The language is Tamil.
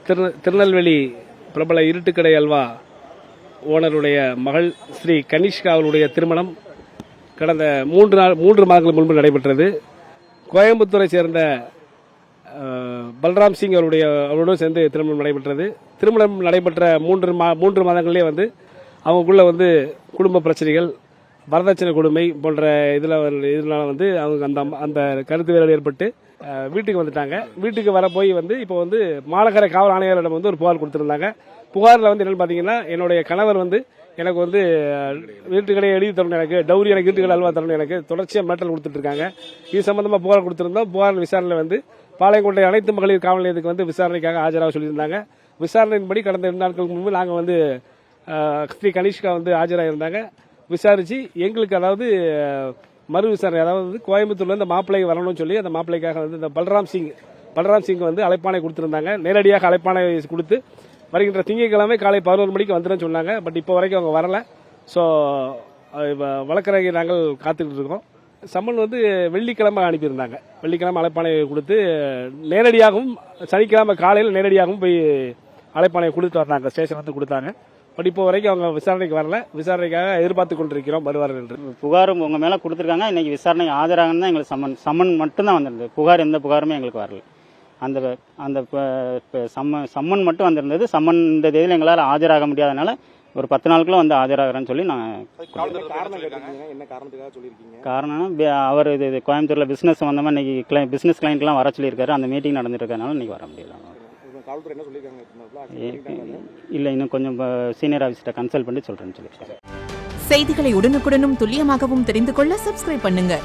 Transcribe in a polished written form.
திருநெல்வேலி பிரபல இருட்டுக்கடை அல்வா ஓனருடைய மகள் ஸ்ரீ கனிஷ்கா அவருடைய திருமணம் கடந்த 3 மாதங்களுக்கு முன்பு நடைபெற்றது. கோயம்புத்தூரை சேர்ந்த பல்ராம் சிங் அவருடன் சேர்ந்து திருமணம் நடைபெற்றது. திருமணம் நடைபெற்ற 3 மாதங்களிலே அவங்களுக்குள்ள குடும்ப பிரச்சனைகள், வரதட்சணை கொடுமை போன்ற இதனால அவங்க அந்த கருத்து வேறுபாடு ஏற்பட்டு வீட்டுக்கு வந்துட்டாங்க. வீட்டுக்கு வர போய் இப்போ மாநகர காவல் ஆணையரிடம் ஒரு புகார் கொடுத்திருந்தாங்க. புகாரில் என்னன்னு பார்த்தீங்கன்னா, என்னுடைய கணவர் எனக்கு வீட்டுக்கடையை எழுதி தரணும், எனக்கு டவுரி, எனக்கு வீட்டுக்கடை அல்வா தரணும், எனக்கு தொடர்ச்சியாக மிரட்டல் கொடுத்துட்டு இருக்காங்க. இது சம்பந்தமாக புகார் கொடுத்திருந்தோம். புகார் விசாரணையில் பாளையங்கோட்டை அனைத்து மகளிர் காவல் நிலையத்துக்கு விசாரணைக்காக ஆஜராக சொல்லியிருந்தாங்க. விசாரணையின்படி கடந்த 2 நாட்களுக்கு முன்பு நாங்கள் ஸ்ரீ கனிஷ்கா ஆஜராக இருந்தாங்க. விசாரிச்சு எங்களுக்கு மறு விசாரணை, கோயம்புத்தூர்ல இந்த மாப்பிள்ளை வரணும்னு சொல்லி அந்த மாப்பிள்ளைக்காக இந்த பல்ராம் சிங் அழைப்பாணை கொடுத்திருந்தாங்க. நேரடியாக அழைப்பாணை கொடுத்து வருகின்ற திங்கட்கிழமை காலை 11 மணிக்கு வந்துடும் சொன்னாங்க. பட் இப்போ வரைக்கும் அவங்க வரல. ஸோ வழக்கறிஞரை நாங்கள் காத்துக்கிட்டு இருக்கோம். சம்மன் வெள்ளிக்கிழமை அனுப்பியிருந்தாங்க. வெள்ளிக்கிழமை அழைப்பாணை கொடுத்து நேரடியாகவும், சனிக்கிழமை காலையில் நேரடியாகவும் போய் அழைப்பாணை கொடுத்து வர்றாங்க, ஸ்டேஷன் கொடுத்தாங்க. பட் இப்போ வரைக்கும் அவங்க விசாரணைக்கு வரல. விசாரணைக்காக எதிர்பார்த்து கொண்டிருக்கிறோம், வருவார்கள் என்று. புகாரும் உங்க மேல கொடுத்துருக்காங்க. இன்னைக்கு விசாரணை ஆஜராகன்னு தான் எங்களுக்கு சம்மன் மட்டும்தான் வந்திருந்தது. புகார் எந்த புகாருமே எங்களுக்கு வரல. அந்த சம்மன் மட்டும் வந்திருந்தது. சம்மன் இந்த தேதியில் எங்களால் ஆஜராக முடியாதனால ஒரு 10 நாளுக்குள்ள ஆஜராகிறேன்னு சொல்லி நான் காரணம்னா அவர் இது கோயம்புத்தூர்ல பிசினஸ் சம்பந்தமா இன்னைக்கு பிசினஸ் கிளைண்ட்லாம் வர சொல்லியிருக்காரு. அந்த மீட்டிங் நடந்துட்டு இருக்கனால இன்னைக்கு வர முடியல. இல்ல, இன்னும் கொஞ்சம் சீனியர் ஆஃபீஸர்ட்ட கன்சல்ட் பண்ணி சொல்றேன்னு சொல்லியிருக்காரு. செய்திகளை உடனுக்குடனும் துல்லியமாகவும் தெரிந்து கொள்ள சப்ஸ்கிரைப் பண்ணுங்க.